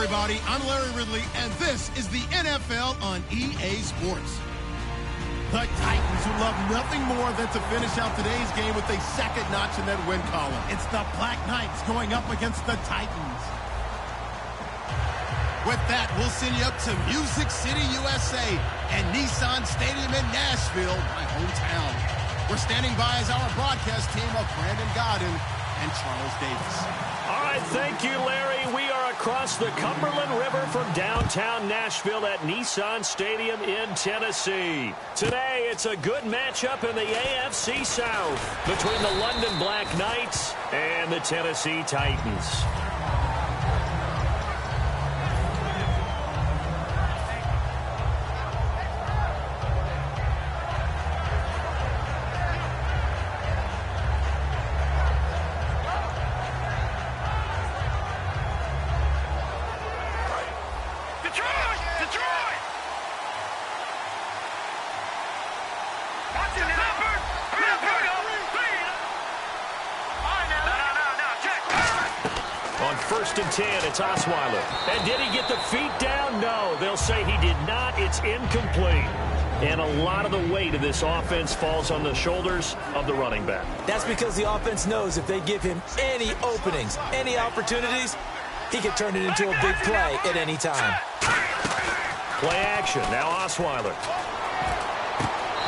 everybody. I'm Larry Ridley, and this is the NFL on EA Sports. The Titans, who love nothing more than to finish out today's game with a second notch in that win column. It's the Black Knights going up against the Titans. With that, we'll send you up to Music City, USA, and Nissan Stadium in Nashville, my hometown. We're standing by as our broadcast team of Brandon Godden and Charles Davis. All right, thank you, Larry. We are across the Cumberland River from downtown Nashville at Nissan Stadium in Tennessee. Today, it's a good matchup in the AFC South between the London Black Knights and the Tennessee Titans. First and 10, it's Osweiler. And did he get the feet down? No, they'll say he did not. It's incomplete. And a lot of the weight of this offense falls on the shoulders of the running back. That's because the offense knows if they give him any openings, any opportunities, he can turn it into a big play at any time. Play action. Now Osweiler.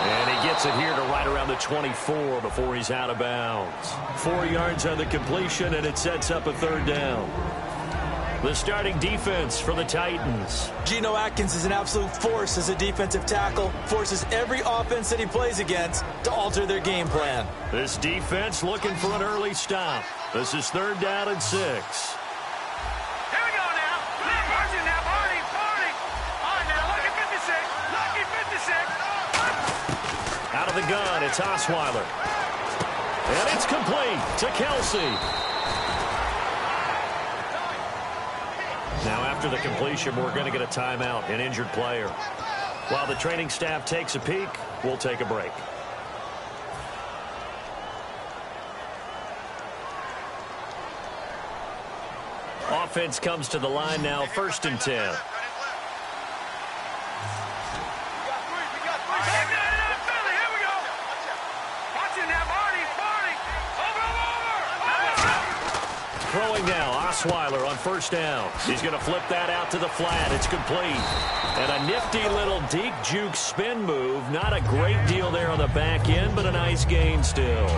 And he gets it here to right around the 24 before he's out of bounds. 4 yards on the completion, and it sets up a third down. The starting defense for the Titans. Geno Atkins is an absolute force as a defensive tackle. Forces every offense that he plays against to alter their game plan. This defense looking for an early stop. This is 3rd down and 6. Out of the gun, it's Osweiler. And it's complete to Kelsey. Now after the completion, we're going to get a timeout, an injured player. While the training staff takes a peek, we'll take a break. Offense comes to the line now, 1st and 10. Throwing now, Osweiler on 1st down. He's going to flip that out to the flat. It's complete. And a nifty little deep juke spin move. Not a great deal there on the back end, but a nice gain still.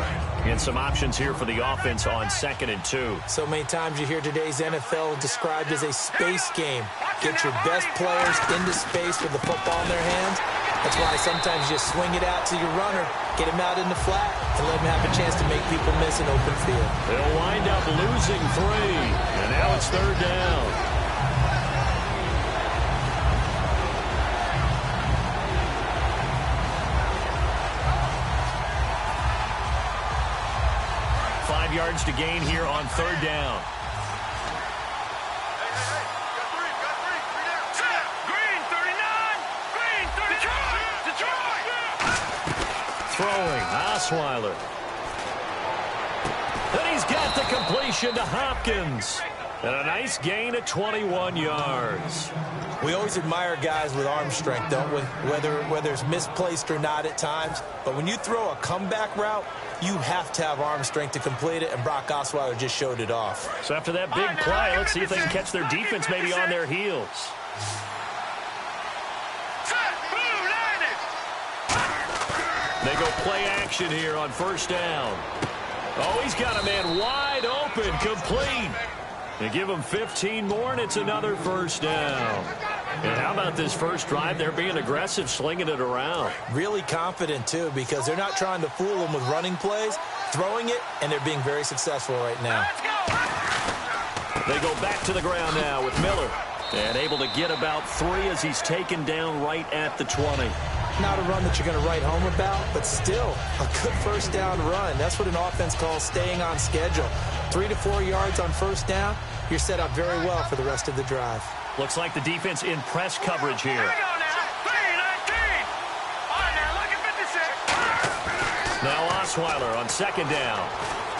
And some options here for the offense on 2nd and 2. So many times you hear today's NFL described as a space game. Get your best players into space with the football in their hands. That's why sometimes you just swing it out to your runner, get him out in the flat, and let him have a chance to make people miss an open field. They'll wind up losing 3, and now it's 3rd down. Five yards to gain here on 3rd down. Throwing, Osweiler. And he's got the completion to Hopkins. And a nice gain of 21 yards. We always admire guys with arm strength, don't we? Whether it's misplaced or not at times. But when you throw a comeback route, you have to have arm strength to complete it, and Brock Osweiler just showed it off. So after that big play, let's see if they can catch their defense maybe on their heels. They go play action here on 1st down. Oh, he's got a man wide open, complete. They give him 15 more, and it's another 1st down. And how about this first drive? They're being aggressive, slinging it around. Really confident, too, because they're not trying to fool them with running plays, throwing it, and they're being very successful right now. They go back to the ground now with Miller. And able to get about 3 as he's taken down right at the 20. Not a run that you're going to write home about, but still a good 1st down run. That's what an offense calls staying on schedule. 3 to 4 yards on 1st down, you're set up very well for the rest of the drive. Looks like the defense in press coverage here. Now Osweiler on 2nd down.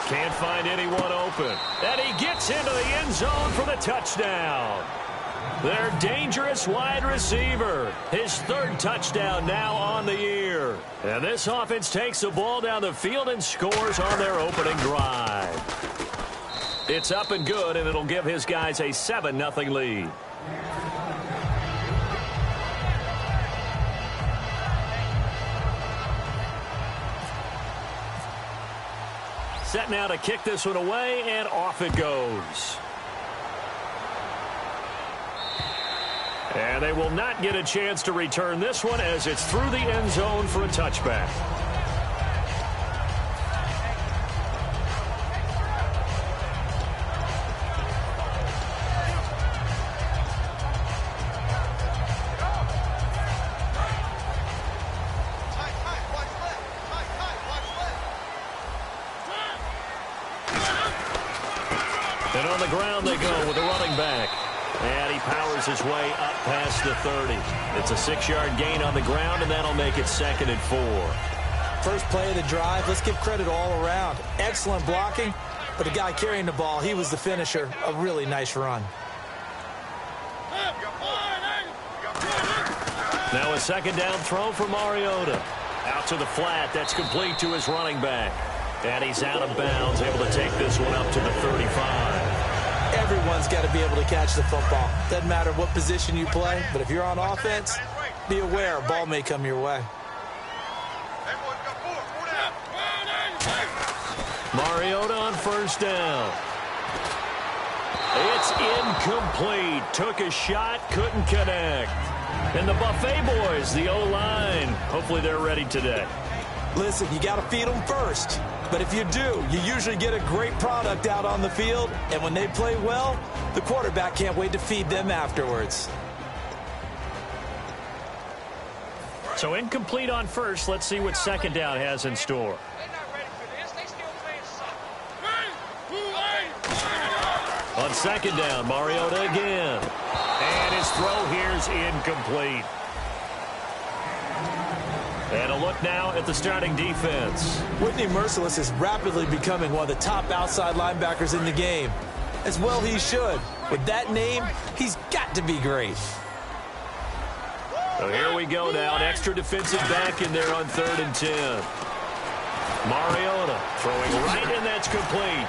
Can't find anyone open. And he gets into the end zone for the touchdown. Their dangerous wide receiver. His third touchdown now on the year. And this offense takes the ball down the field and scores on their opening drive. It's up and good, and it'll give his guys a 7-0 lead. Set now to kick this one away, and off it goes. And they will not get a chance to return this one as it's through the end zone for a touchback. And on the ground they go with the running back. And he powers his way up past the 30. It's a 6-yard gain on the ground, and that'll make it 2nd and 4. First play of the drive, let's give credit all around. Excellent blocking, but the guy carrying the ball, he was the finisher. A really nice run. Now a 2nd down throw for Mariota. Out to the flat. That's complete to his running back. And he's out of bounds, able to take this one up to the 35. Everyone's got to be able to catch the football. Doesn't matter what position you play, but if you're on offense, be aware a ball may come your way. Mariota on 1st down. It's incomplete. Took a shot, couldn't connect. And the Buffet boys, the O-line, hopefully they're ready today. Listen, you got to feed them first. But if you do, you usually get a great product out on the field. And when they play well, the quarterback can't wait to feed them afterwards. So incomplete on 1st. Let's see what 2nd down has in store. On 2nd down, Mariota again. And his throw here's incomplete. And a look now at the starting defense. Whitney Merciless is rapidly becoming one of the top outside linebackers in the game. As well he should. With that name, he's got to be great. So here we go now. An extra defensive back in there on 3rd and 10. Mariota throwing right, and that's complete.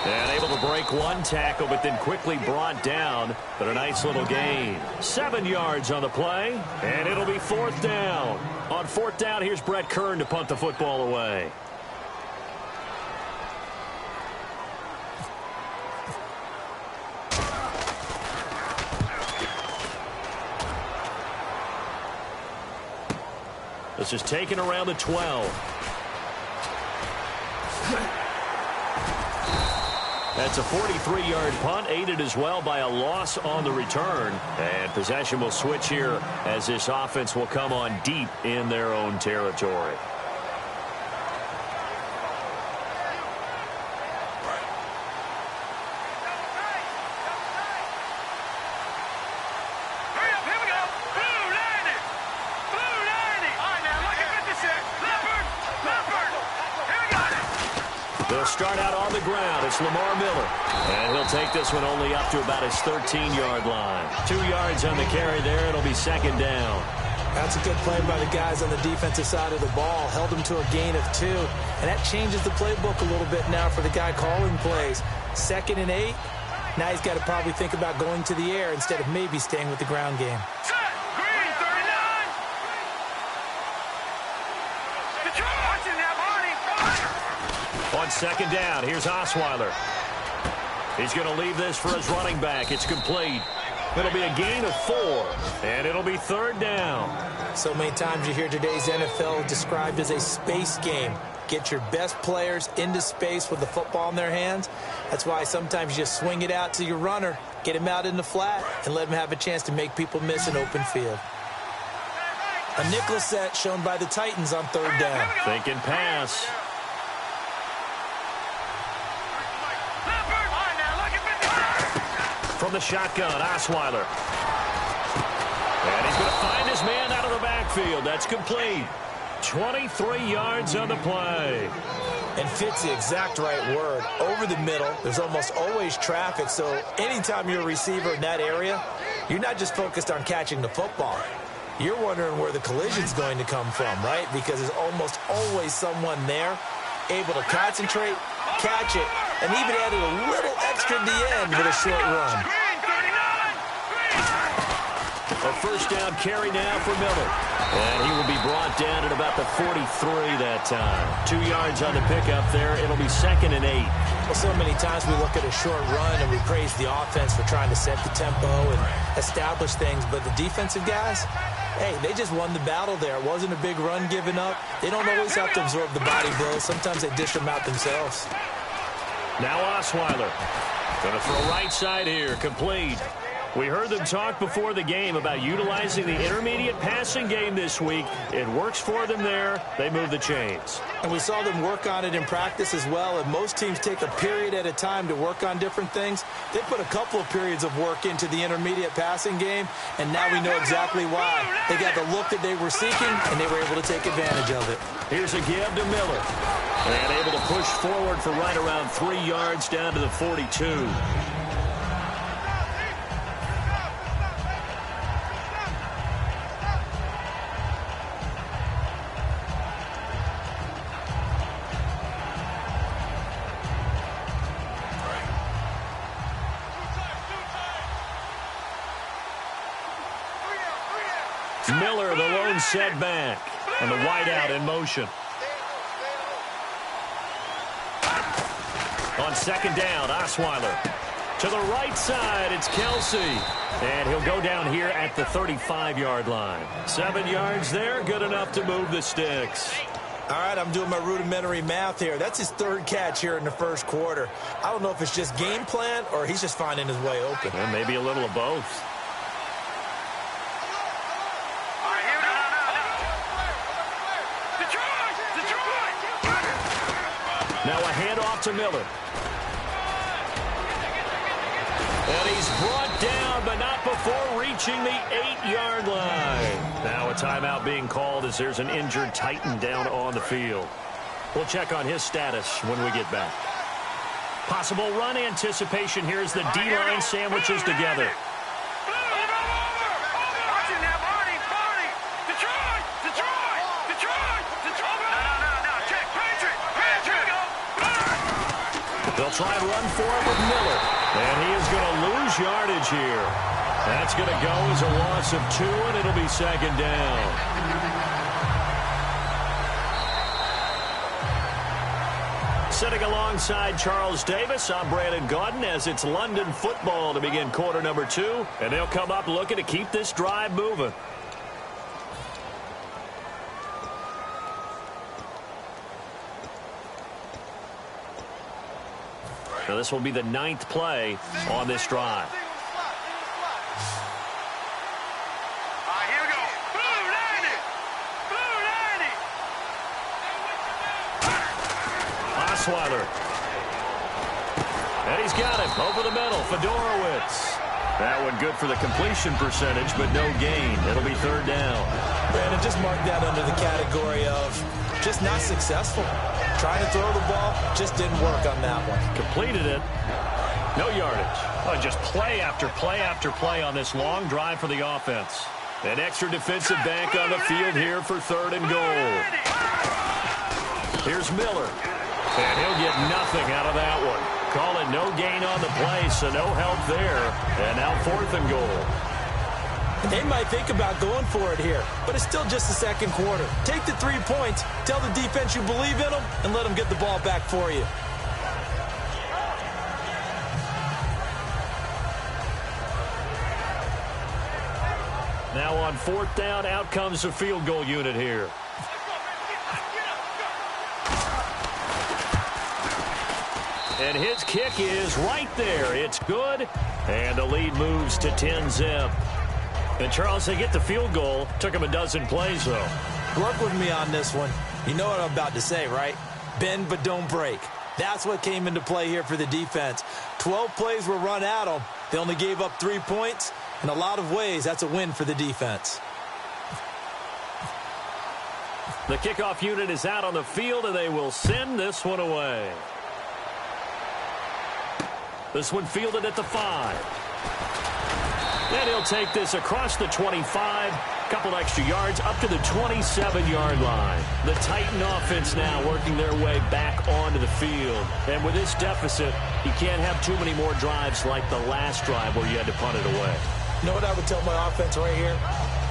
And able to break one tackle, but then quickly brought down. But a nice little gain. 7 yards on the play, and it'll be 4th down. On 4th down, here's Brett Kern to punt the football away. This is taken around the 12. That's a 43-yard punt, aided as well by a loss on the return. And possession will switch here as this offense will come on deep in their own territory. They'll start out on the ground. It's Lamar Miller. And he'll take this one only up to about his 13-yard line. 2 yards on the carry there. It'll be 2nd down. That's a good play by the guys on the defensive side of the ball. Held him to a gain of 2. And that changes the playbook a little bit now for the guy calling plays. 2nd and 8. Now he's got to probably think about going to the air instead of maybe staying with the ground game. On 2nd down, here's Osweiler. He's going to leave this for his running back. It's complete. It'll be a gain of 4, and it'll be 3rd down. So many times you hear today's NFL described as a space game. Get your best players into space with the football in their hands. That's why sometimes you just swing it out to your runner, get him out in the flat, and let him have a chance to make people miss an open field. A nickel set shown by the Titans on 3rd down. Thinking pass. From the shotgun, Osweiler. And he's going to find his man out of the backfield. That's complete. 23 yards on the play. And fit's the exact right word. Over the middle, there's almost always traffic, so anytime you're a receiver in that area, you're not just focused on catching the football. You're wondering where the collision's going to come from, right? Because there's almost always someone there able to concentrate, catch it, and even added a little extra at the end with a short run. A first down carry now for Miller. And he will be brought down at about the 43 that time. 2 yards on the pickup there. It'll be 2nd and 8. Well, so many times we look at a short run and we praise the offense for trying to set the tempo and establish things. But the defensive guys, hey, they just won the battle there. It wasn't a big run given up. They don't always have to absorb the body blows. Sometimes they dish them out themselves. Now Osweiler. Going to throw right side here. Complete. We heard them talk before the game about utilizing the intermediate passing game this week. It works for them there. They move the chains. And we saw them work on it in practice as well. And most teams take a period at a time to work on different things. They put a couple of periods of work into the intermediate passing game, and now we know exactly why. They got the look that they were seeking, and they were able to take advantage of it. Here's a give to Miller. And able to push forward for right around 3 yards down to the 42. Miller, the lone setback, and the wideout in motion. On 2nd down, Osweiler. To the right side, it's Kelsey. And he'll go down here at the 35-yard line. 7 yards there, good enough to move the sticks. All right, I'm doing my rudimentary math here. That's his 3rd catch here in the first quarter. I don't know if it's just game plan or he's just finding his way open. And maybe a little of both. Now a handoff to Miller. And he's brought down, but not before reaching the 8-yard line. Now a timeout being called as there's an injured Titan down on the field. We'll check on his status when we get back. Possible run anticipation here as the D-line sandwiches together. They'll try and run for it with Miller. And he is going to lose yardage here. That's going to go as a loss of 2, and it'll be 2nd down. Sitting alongside Charles Davis, I'm Brandon Gaudin as it's London football to begin quarter number 2. And they'll come up looking to keep this drive moving. So this will be the 9th play on this drive. Here we go. Blue 90. Osweiler. And he's got him over the middle. Fedorowicz. That one good for the completion percentage, but no gain. It'll be 3rd down. Brandon, just mark that under the category of just not successful. Trying to throw the ball, just didn't work on that one. Completed it. No yardage. Oh, just play after play after play on this long drive for the offense. An extra defensive back on the field here for 3rd and goal. Here's Miller. And he'll get nothing out of that one. Call it no gain on the play, so no help there. And now 4th and goal. They might think about going for it here, but it's still just the 2nd quarter. Take the 3 points, tell the defense you believe in them, and let them get the ball back for you. Now on 4th down, out comes the field goal unit here. And his kick is right there. It's good, and the lead moves to 10-zip. And, Charles, they get the field goal. Took him a dozen plays, though. Work with me on this one. You know what I'm about to say, right? Bend but don't break. That's what came into play here for the defense. 12 plays were run at them. They only gave up 3 points. In a lot of ways, that's a win for the defense. The kickoff unit is out on the field, and they will send this one away. This one fielded at the 5. And he'll take this across the 25, couple extra yards, up to the 27-yard line. The Titan offense now working their way back onto the field. And with this deficit, you can't have too many more drives like the last drive where you had to punt it away. You know what I would tell my offense right here?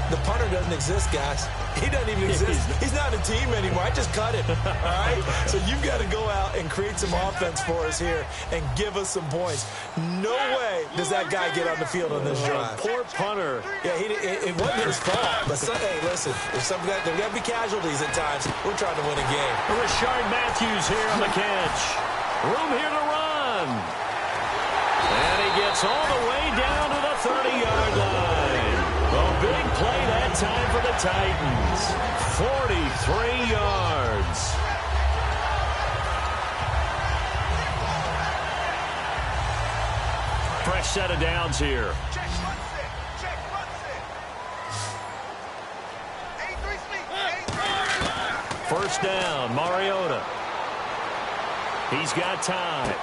The punter doesn't exist, guys. He doesn't even exist. He's not a team anymore. I just cut it, all right? So you've got to go out and create some offense for us here and give us some points. No way does that guy get on the field on this drive. Poor punter. Yeah, it wasn't his fault. But, hey, listen, there's got to be casualties at times. We're trying to win a game. Rashard Matthews here on the catch. Room here to run. And he gets all the way down to the 30-yard line. A big play that time for the Titans. 43 yards. Fresh set of downs here. First down, Mariota. He's got time.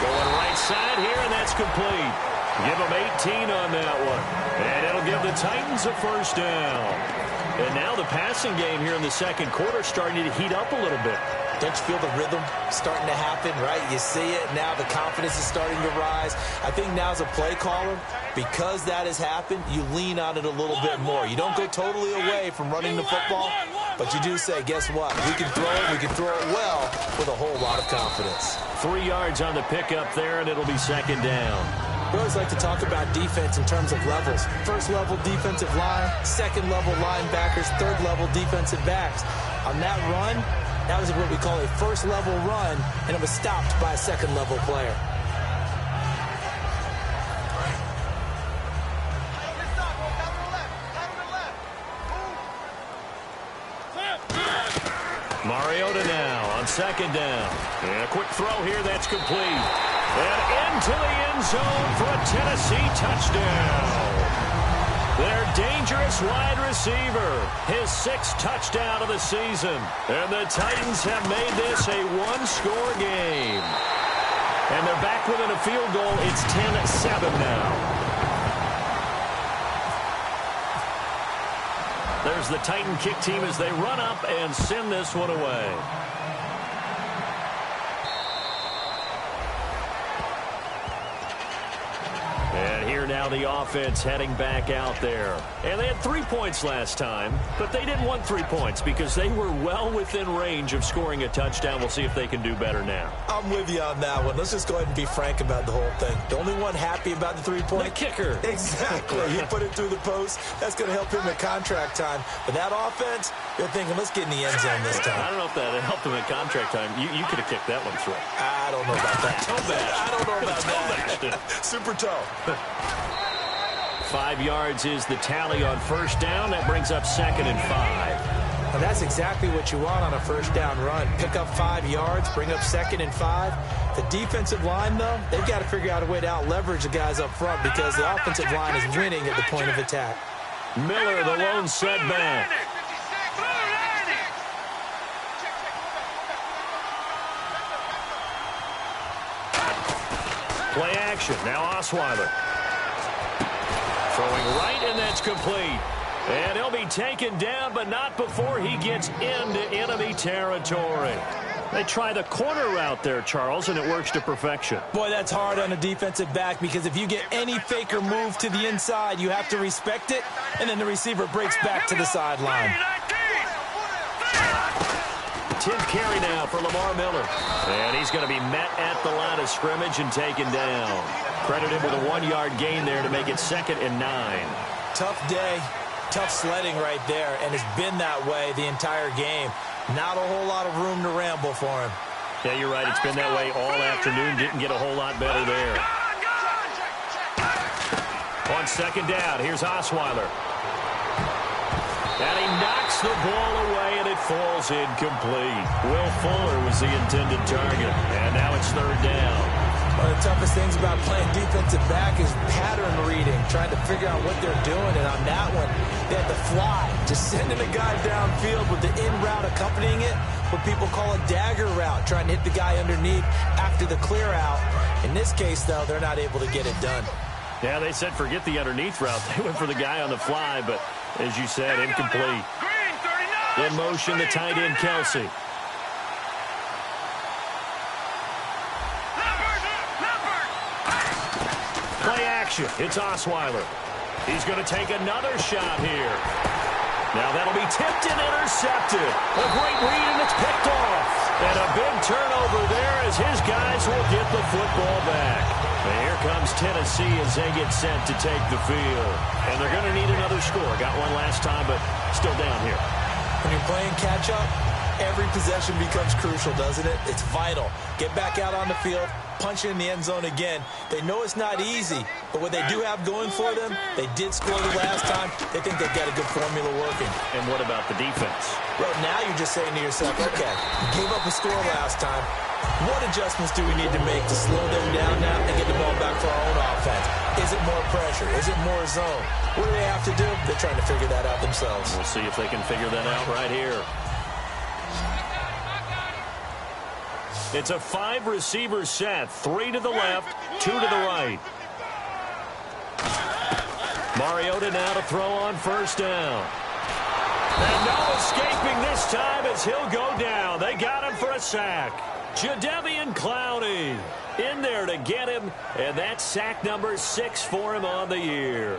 Going right side here, and that's complete. Give him 18 on that one. And it'll give the Titans a first down. And now the passing game here in the second quarter starting to heat up a little bit. Don't you feel the rhythm starting to happen, right? You see it. Now the confidence is starting to rise. I think now as a play caller, because that has happened, you lean on it a little bit more. You don't go totally away from running the football, but you do say, guess what? We can throw it. We can throw it well with a whole lot of confidence. 3 yards on the pickup there, and it'll be second down. We always like to talk about defense in terms of levels. First level defensive line, second level linebackers, third level defensive backs. On that run, that was what we call a first level run, and it was stopped by a second level player. Mariota now on second down. And a quick throw here, that's complete. And into the end zone for a Tennessee touchdown. Their dangerous wide receiver, his 6th touchdown of the season. And the Titans have made this a one-score game. And they're back within a field goal. It's 10-7 now. There's the Titan kick team as they run up and send this one away. And here now the offense heading back out there. And they had 3 points last time, but they didn't want 3 points because they were well within range of scoring a touchdown. We'll see if they can do better now. I'm with you on that one. Let's just go ahead and be frank about the whole thing. The only one happy about the 3-point? The kicker. Exactly. He put it through the post. That's going to help him at contract time. But that offense, they're thinking, let's get in the end zone this time. I don't know if that helped him at contract time. You could have kicked that one through. I don't know about that. Toe bash. I don't know about that. Super toe. 5 yards is the tally on first down. That brings up 2nd and 5. And that's exactly what you want on a first down run. Pick up 5 yards, bring up 2nd and 5. The defensive line, though, they've got to figure out a way to out-leverage the guys up front because the offensive line is winning at the point of attack. Miller, the lone setback. Play action. Now Osweiler. Throwing right, and that's complete. And he'll be taken down, but not before he gets into enemy territory. They try the corner route there, Charles, and it works to perfection. Boy, that's hard on a defensive back because if you get any fake or move to the inside, you have to respect it, and then the receiver breaks back to the sideline. 10th carry now for Lamar Miller. And he's going to be met at the line of scrimmage and taken down. Credit him with a 1-yard gain there to make it 2nd and 9. Tough day, tough sledding right there, and it's been that way the entire game. Not a whole lot of room to ramble for him. Yeah, you're right. It's been that way all afternoon. Didn't get a whole lot better there. On second down, here's Osweiler. And he knocks the ball away, and it falls incomplete. Will Fuller was the intended target. And now it's 3rd down. One of the toughest things about playing defensive back is pattern reading, trying to figure out what they're doing. And on that one, they had to fly, just sending a guy downfield with the in route accompanying it, what people call a dagger route, trying to hit the guy underneath after the clear out. In this case, though, they're not able to get it done. Yeah, they said forget the underneath route. They went for the guy on the fly, but as you said, incomplete. In motion, the tight end, Kelsey. Play action. It's Osweiler. He's going to take another shot here. Now that'll be tipped and intercepted. A great read, and it's picked off. And a big turnover there as his guys will get the football back. And here comes Tennessee as they get set to take the field. And they're going to need another score. Got one last time, but still down here. When you're playing catch-up, every possession becomes crucial, doesn't it? It's vital. Get back out on the field, punch it in the end zone again. They know it's not easy, but what they do have going for them, they did score the last time. They think they've got a good formula working. And what about the defense? Well, now you're just saying to yourself, okay, you gave up a score last time. What adjustments do we need to make to slow them down now and get the ball back for our own offense? Is it more pressure? Is it more zone? What do they have to do? They're trying to figure that out themselves. We'll see if they can figure that out right here. It's a 5-receiver set. 3 to the left, 2 to the right. Mariota now to throw on first down. And no escaping this time as he'll go down. They got him for a sack. Jadeveon Clowney in there to get him, and that's sack number 6 for him on the year.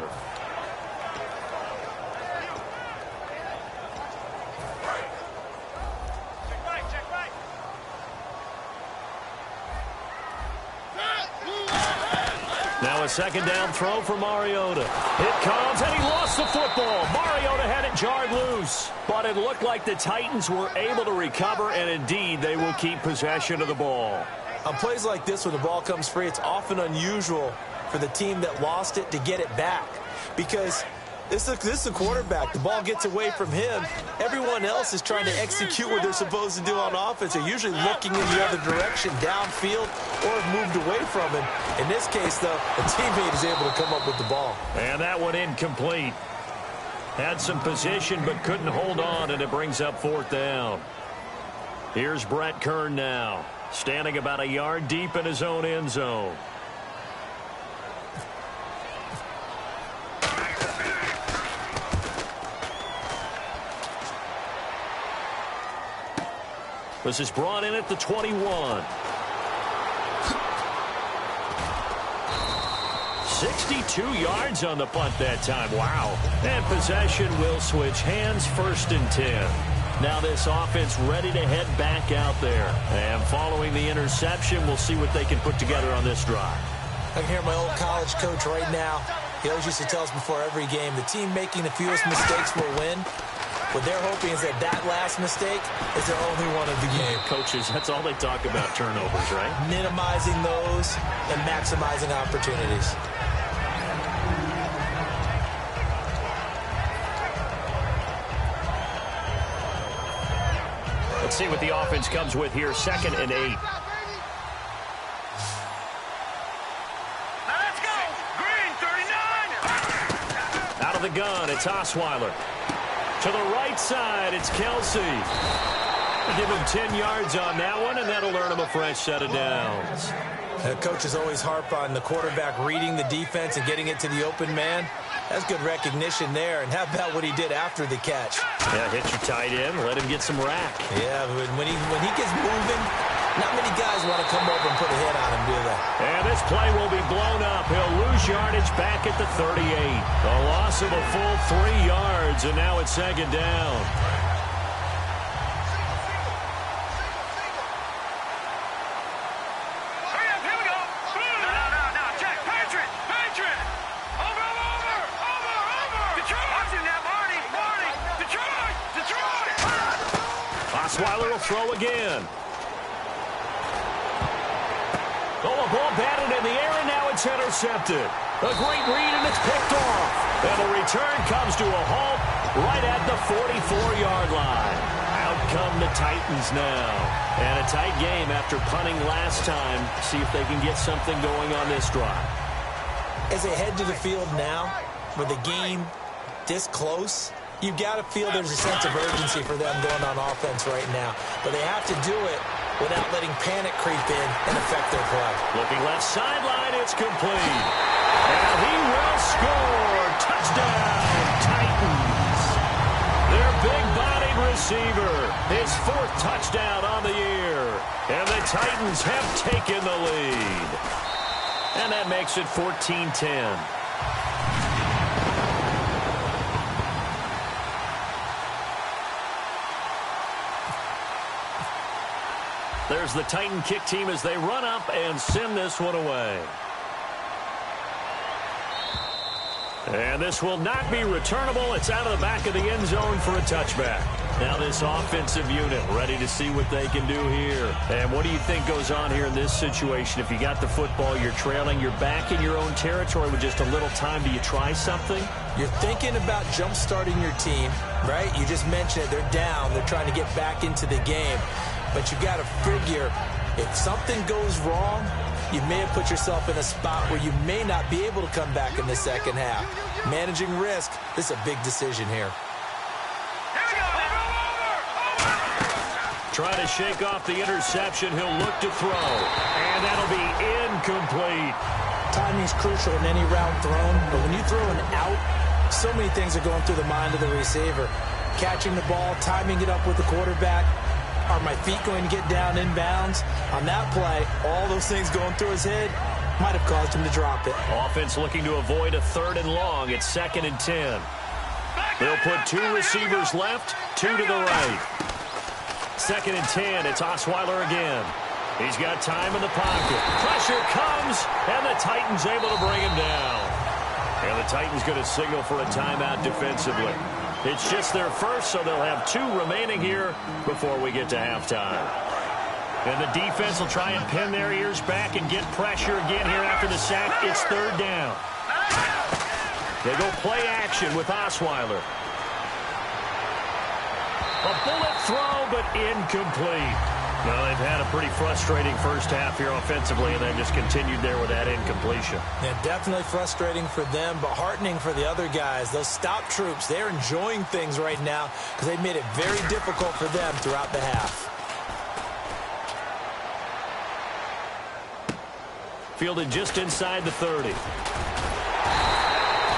Now a second down throw for Mariota. It comes, and he lost the football. Mariota had it jarred loose. But it looked like the Titans were able to recover, and indeed they will keep possession of the ball. On plays like this, when the ball comes free, it's often unusual for the team that lost it to get it back. Because this is the quarterback. The ball gets away from him. Everyone else is trying to execute what they're supposed to do on offense. They're usually looking in the other direction, downfield, or have moved away from him. In this case, though, a teammate is able to come up with the ball. And that one incomplete. Had some position but couldn't hold on, and it brings up 4th down. Here's Brett Kern now, standing about a yard deep in his own end zone. This is brought in at the 21. 62 yards on the punt that time. Wow. And possession will switch hands, 1st and 10. Now this offense ready to head back out there. And following the interception, we'll see what they can put together on this drive. I can hear my old college coach right now. He always used to tell us before every game, the team making the fewest mistakes will win. What they're hoping is that last mistake is their only one of the game. Coaches, that's all they talk about, turnovers, right? Minimizing those and maximizing opportunities. Let's see what the offense comes with here. 2nd and 8. Let's go! Green, 39! Out of the gun, it's Osweiler. To the right side, it's Kelsey. Give him 10 yards on that one, and that'll earn him a fresh set of downs. Coaches always harp on the quarterback reading the defense and getting it to the open man. That's good recognition there. And how about what he did after the catch? Yeah, hit your tight end, let him get some rack. Yeah, when he gets moving, not many guys want to come over and put a hit on him, do they? And this play will be blown up. He'll lose yardage back at the 38. A loss of a full 3 yards, and now it's 2nd down. Osweiler will throw again. Oh, a ball batted in the air, and now it's intercepted. A great read, and it's picked off. And the return comes to a halt right at the 44-yard line. Out come the Titans now. And a tight game after punting last time. See if they can get something going on this drive. As they head to the field now, with the game this close, you've got to feel there's a sense of urgency for them going on offense right now. But they have to do it without letting panic creep in and affect their play. Looking left sideline, it's complete. And he will score. Touchdown, Titans. Their big-bodied receiver, his 4th touchdown on the year. And the Titans have taken the lead. And that makes it 14-10. There's the Titan kick team as they run up and send this one away. And this will not be returnable. It's out of the back of the end zone for a touchback. Now this offensive unit ready to see what they can do here. And what do you think goes on here in this situation? If you got the football, you're trailing, you're back in your own territory with just a little time. Do you try something? You're thinking about jump-starting your team, right? You just mentioned it. They're down. They're trying to get back into the game. But you got to figure, if something goes wrong, you may have put yourself in a spot where you may not be able to come back in the second half. Managing risk, this is a big decision here. Try to shake off the interception. He'll look to throw. And that'll be incomplete. Timing's crucial in any route thrown, but when you throw an out, so many things are going through the mind of the receiver. Catching the ball, timing it up with the quarterback. Are my feet going to get down inbounds? On that play, all those things going through his head might have caused him to drop it. Offense looking to avoid a 3rd and long. It's 2nd and 10. They'll put 2 receivers left, 2 to the right. 2nd and 10. It's Osweiler again. He's got time in the pocket. Pressure comes, and the Titans able to bring him down. And the Titans going to signal for a timeout defensively. It's just their first, so they'll have 2 remaining here before we get to halftime. And the defense will try and pin their ears back and get pressure again here after the sack. It's 3rd down. They go play action with Osweiler. A bullet throw, but incomplete. Well, they've had a pretty frustrating first half here offensively, and then just continued there with that incompletion. Yeah, definitely frustrating for them, but heartening for the other guys. Those stop troops, they're enjoying things right now because they've made it very difficult for them throughout the half. Fielded just inside the 30.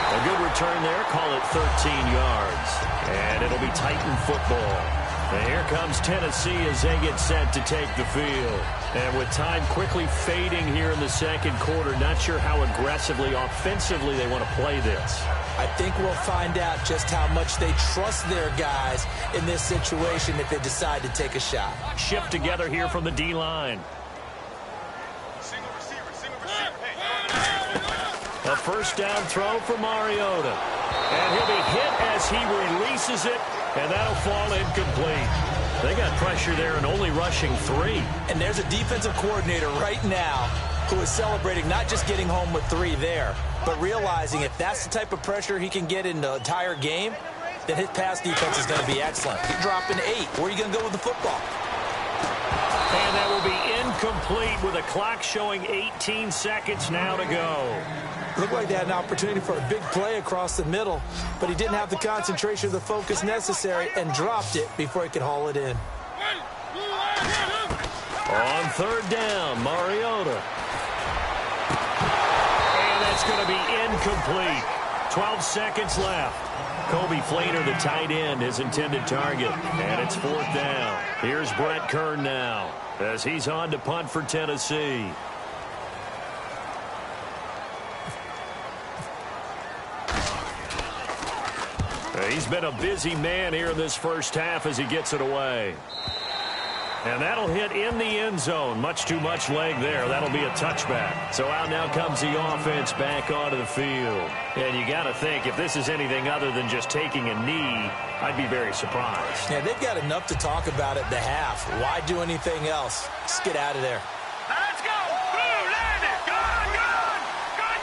A good return there. Call it 13 yards. And it'll be Titan football. And here comes Tennessee as they get set to take the field. And with time quickly fading here in the second quarter, not sure how aggressively, offensively they want to play this. I think we'll find out just how much they trust their guys in this situation if they decide to take a shot. Shift together here from the D-line. A first down throw for Mariota. And he'll be hit as he releases it, and that'll fall incomplete. They got pressure there and only rushing 3. And there's a defensive coordinator right now who is celebrating not just getting home with 3 there, but realizing if that's the type of pressure he can get in the entire game, then his pass defense is going to be excellent. He's dropping 8. Where are you going to go with the football? And that will be incomplete with a clock showing 18 seconds now to go. Looked like they had an opportunity for a big play across the middle, but he didn't have the concentration or the focus necessary and dropped it before he could haul it in. On 3rd down, Mariota. And that's going to be incomplete. 12 seconds left. Kobe Flater, the tight end, his intended target. And it's 4th down. Here's Brett Kern now as he's on to punt for Tennessee. He's been a busy man here in this first half as he gets it away. And that'll hit in the end zone. Much too much leg there. That'll be a touchback. So out now comes the offense back onto the field. And you got to think, if this is anything other than just taking a knee, I'd be very surprised. Yeah, they've got enough to talk about at the half. Why do anything else? Just get out of there. Let's go! Blue, land it! Gone, gone! Gone,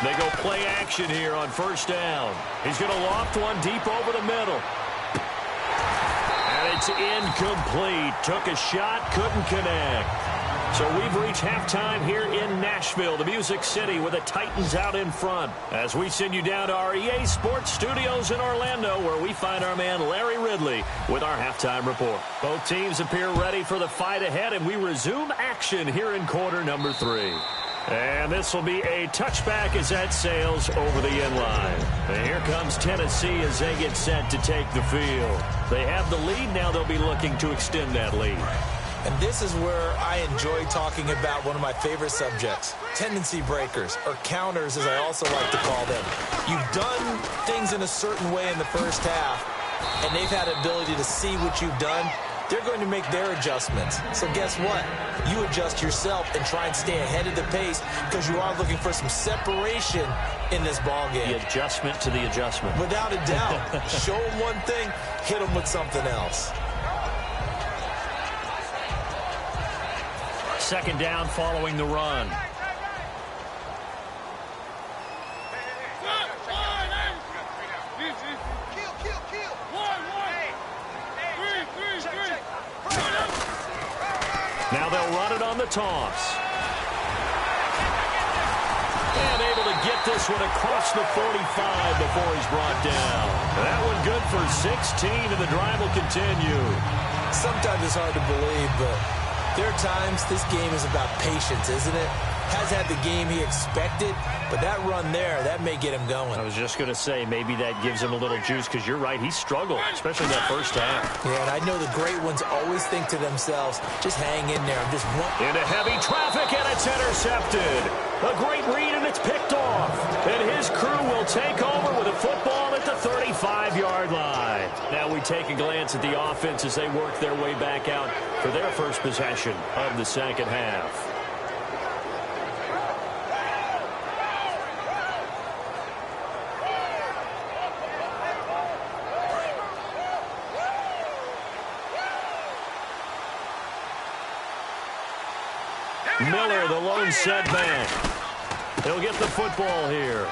gone! They go play action here on first down. He's going to loft one deep over the middle. And it's incomplete. Took a shot, couldn't connect. So we've reached halftime here in Nashville, the Music City, with the Titans out in front. As we send you down to our EA Sports Studios in Orlando, where we find our man Larry Ridley with our halftime report. Both teams appear ready for the fight ahead, and we resume action here in quarter number 3. And this will be a touchback as that sails over the end line. And here comes Tennessee as they get set to take the field. They have the lead. Now they'll be looking to extend that lead. And this is where I enjoy talking about one of my favorite subjects, tendency breakers, or counters as I also like to call them. You've done things in a certain way in the first half, and they've had the ability to see what you've done. They're going to make their adjustments. So guess what? You adjust yourself and try and stay ahead of the pace because you are looking for some separation in this ball game. The adjustment to the adjustment. Without a doubt. Show them one thing, hit them with something else. Second down following the run. Now they'll run it on the toss. And able to get this one across the 45 before he's brought down. That one good for 16, and the drive will continue. Sometimes it's hard to believe, but there are times this game is about patience, isn't it? Has had the game he expected, but that run there, that may get him going. I was just going to say, maybe that gives him a little juice, because you're right, he struggled, especially that first half. Yeah, and I know the great ones always think to themselves, just hang in there. Just into heavy traffic, and it's intercepted. A great read, and it's picked off. And his crew will take over with a football at the 35-yard line. Now we take a glance at the offense as they work their way back out for their first possession of the second half. Miller, the lone setback. He'll get the football here.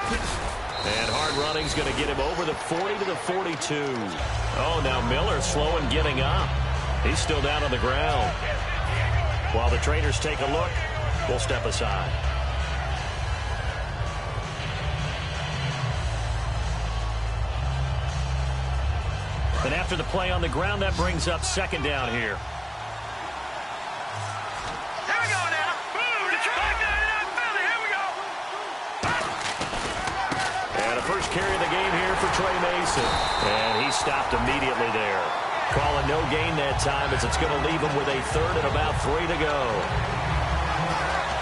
And hard running's going to get him over the 40 to the 42. Oh, now Miller slow in getting up. He's still down on the ground. While the trainers take a look, we'll step aside. And after the play on the ground, that brings up second down here. First carry of the game here for Trey Mason. And he stopped immediately there. Calling no gain that time as it's going to leave him with a third and about 3 to go.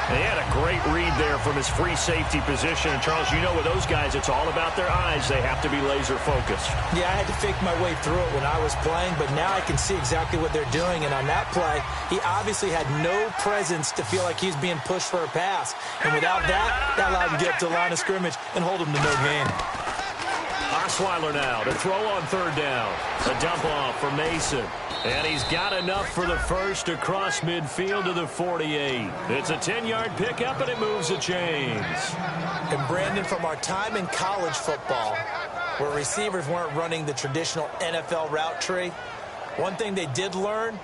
And he had a great read there from his free safety position. And, Charles, you know with those guys, it's all about their eyes. They have to be laser focused. Yeah, I had to fake my way through it when I was playing, but now I can see exactly what they're doing. And on that play, he obviously had no presence to feel like he's being pushed for a pass. And without that, that allowed him to get up to the line of scrimmage and hold him to no gain. Osweiler now to throw on third down. A dump off for Mason. And he's got enough for the first across midfield to the 48. It's a 10-yard pickup, and it moves the chains. And, Brandon, from our time in college football, where receivers weren't running the traditional NFL route tree, one thing they did learn,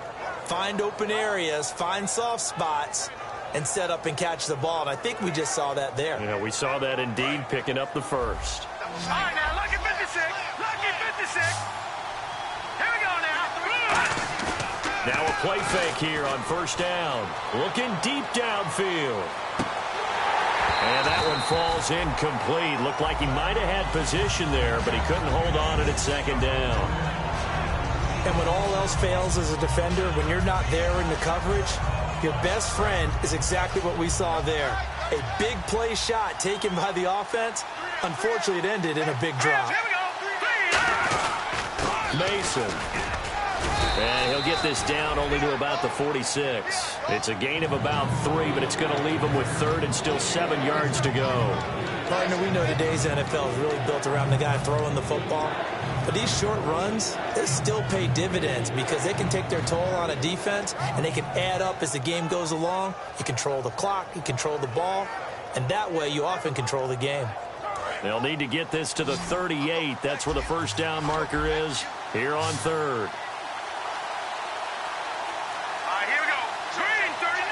find open areas, find soft spots, and set up and catch the ball. And I think we just saw that there. Yeah, we saw that indeed, picking up the first. All right, now, lucky 56. Lucky 56. Here we go now. Now a play fake here on first down. Looking deep downfield. And that one falls incomplete. Looked like he might have had position there, but he couldn't hold on at second down. And when all else fails as a defender, when you're not there in the coverage, your best friend is exactly what we saw there. A big play shot taken by the offense. Unfortunately, it ended in a big drop. Mason. And he'll get this down only to about the 46. It's a gain of about 3, but it's going to leave him with third and still 7 yards to go. Partner, we know today's NFL is really built around the guy throwing the football. But these short runs, they still pay dividends because they can take their toll on a defense, and they can add up as the game goes along. You control the clock, you control the ball, and that way you often control the game. They'll need to get this to the 38. That's where the first down marker is here on third. Here we go. Screen, 30.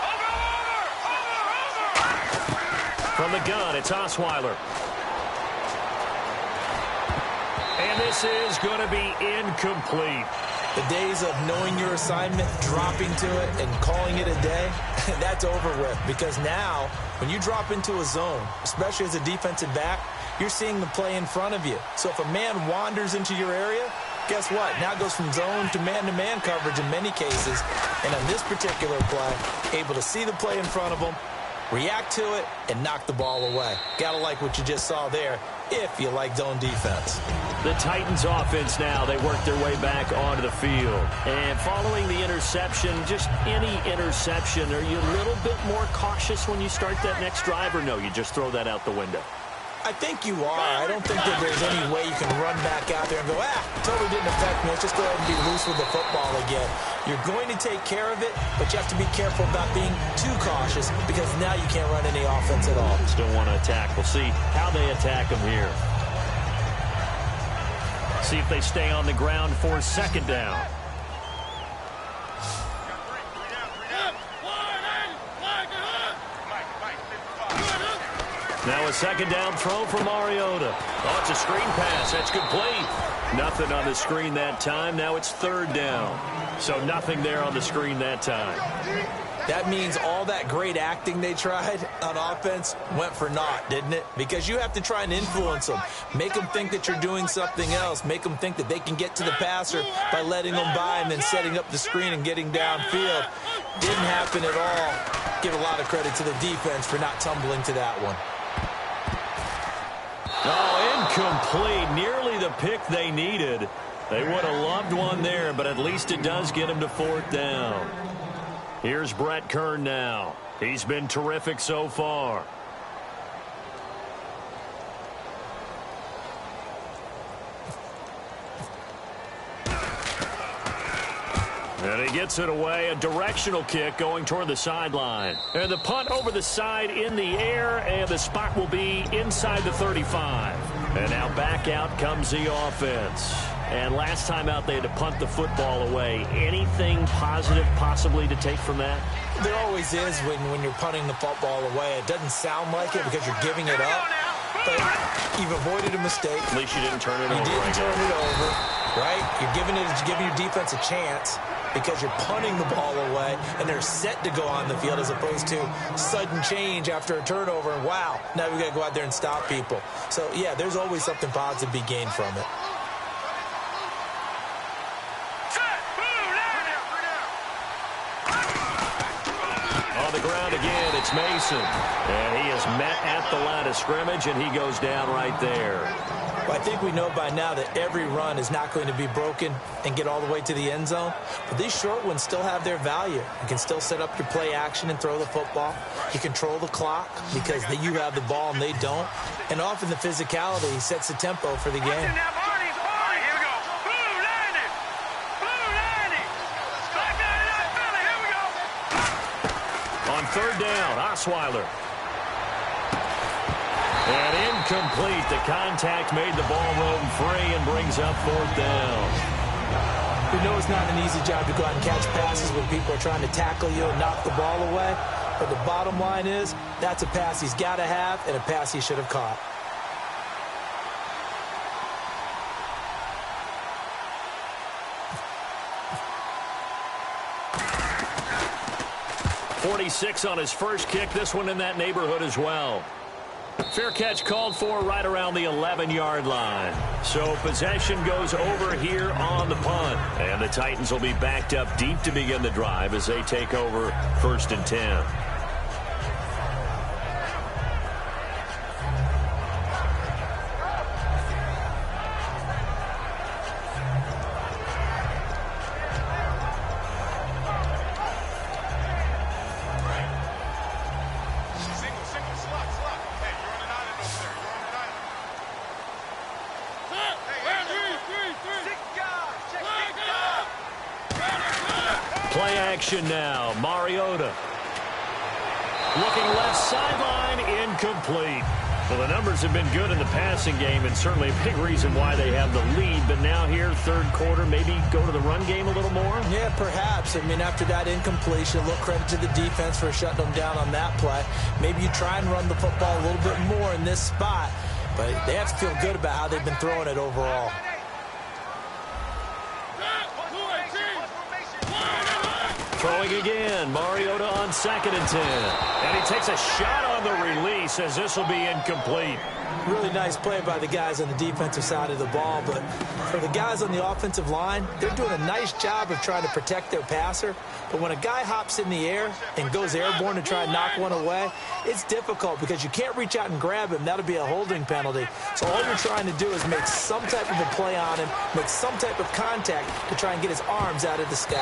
Over. From the gun, it's Osweiler. And this is going to be incomplete. The days of knowing your assignment, dropping to it, and calling it a day, that's over with. Because now, when you drop into a zone, especially as a defensive back, you're seeing the play in front of you. So if a man wanders into your area, guess what? Now it goes from zone to man-to-man coverage in many cases. And on this particular play, able to see the play in front of him, react to it, and knock the ball away. Gotta like what you just saw there, if you like zone defense. The Titans offense now, they work their way back onto the field. And following the interception, just any interception, are you a little bit more cautious when you start that next drive, or no, you just throw that out the window? I think you are. I don't think that there's any way you can run back out there and go, totally didn't affect me. Let's just go ahead and be loose with the football again. You're going to take care of it, but you have to be careful about being too cautious because now you can't run any offense at all. Still want to attack. We'll see how they attack them here. See if they stay on the ground for second down. Now a second down throw for Mariota. Oh, it's a screen pass. That's complete. Nothing on the screen that time. Now it's third down. So nothing there on the screen that time. That means all that great acting they tried on offense went for naught, didn't it? Because you have to try and influence them. Make them think that you're doing something else. Make them think that they can get to the passer by letting them by and then setting up the screen and getting downfield. Didn't happen at all. Give a lot of credit to the defense for not tumbling to that one. Oh, incomplete. Nearly the pick they needed. They would have loved one there, but at least it does get them to fourth down. Here's Brett Kern now. He's been terrific so far. And he gets it away. A directional kick going toward the sideline. And the punt over the side in the air, and the spot will be inside the 35. And now back out comes the offense. And last time out, they had to punt the football away. Anything positive possibly to take from that? There always is when you're punting the football away. It doesn't sound like it because you're giving it up. But you've avoided a mistake. At least you didn't turn it over. You didn't turn it over, right? You're giving your defense a chance because you're punting the ball away, and they're set to go on the field as opposed to sudden change after a turnover. And, wow, now we've got to go out there and stop people. So, yeah, there's always something positive to be gained from it. On the ground again, it's Mason. And he is met at the line of scrimmage, and he goes down right there. Well, I think we know by now that every run is not going to be broken and get all the way to the end zone. But these short ones still have their value. You can still set up your play action and throw the football. You control the clock because you have the ball and they don't. And often the physicality sets the tempo for the game. On third down, Osweiler. And incomplete. The contact made the ball roam free and brings up fourth down. We know it's not an easy job to go out and catch passes when people are trying to tackle you and knock the ball away. But the bottom line is, that's a pass he's got to have and a pass he should have caught. .46 on his first kick. This one in that neighborhood as well. Fair catch called for right around the 11-yard line. So possession goes over here on the punt. And the Titans will be backed up deep to begin the drive as they take over 1st and 10. action now. Mariota. Looking left sideline, incomplete. Well, the numbers have been good in the passing game, and certainly a big reason why they have the lead. But now here, third quarter, maybe go to the run game a little more? Yeah, perhaps. I mean, after that incompletion, a little credit to the defense for shutting them down on that play. Maybe you try and run the football a little bit more in this spot. But they have to feel good about how they've been throwing it overall. Throwing again, Mariota on 2nd and 10. And he takes a shot on the release as this will be incomplete. Really nice play by the guys on the defensive side of the ball, but for the guys on the offensive line, they're doing a nice job of trying to protect their passer. But when a guy hops in the air and goes airborne to try and knock one away, it's difficult because you can't reach out and grab him. That'll be a holding penalty. So all you're trying to do is make some type of a play on him, make some type of contact to try and get his arms out of the sky.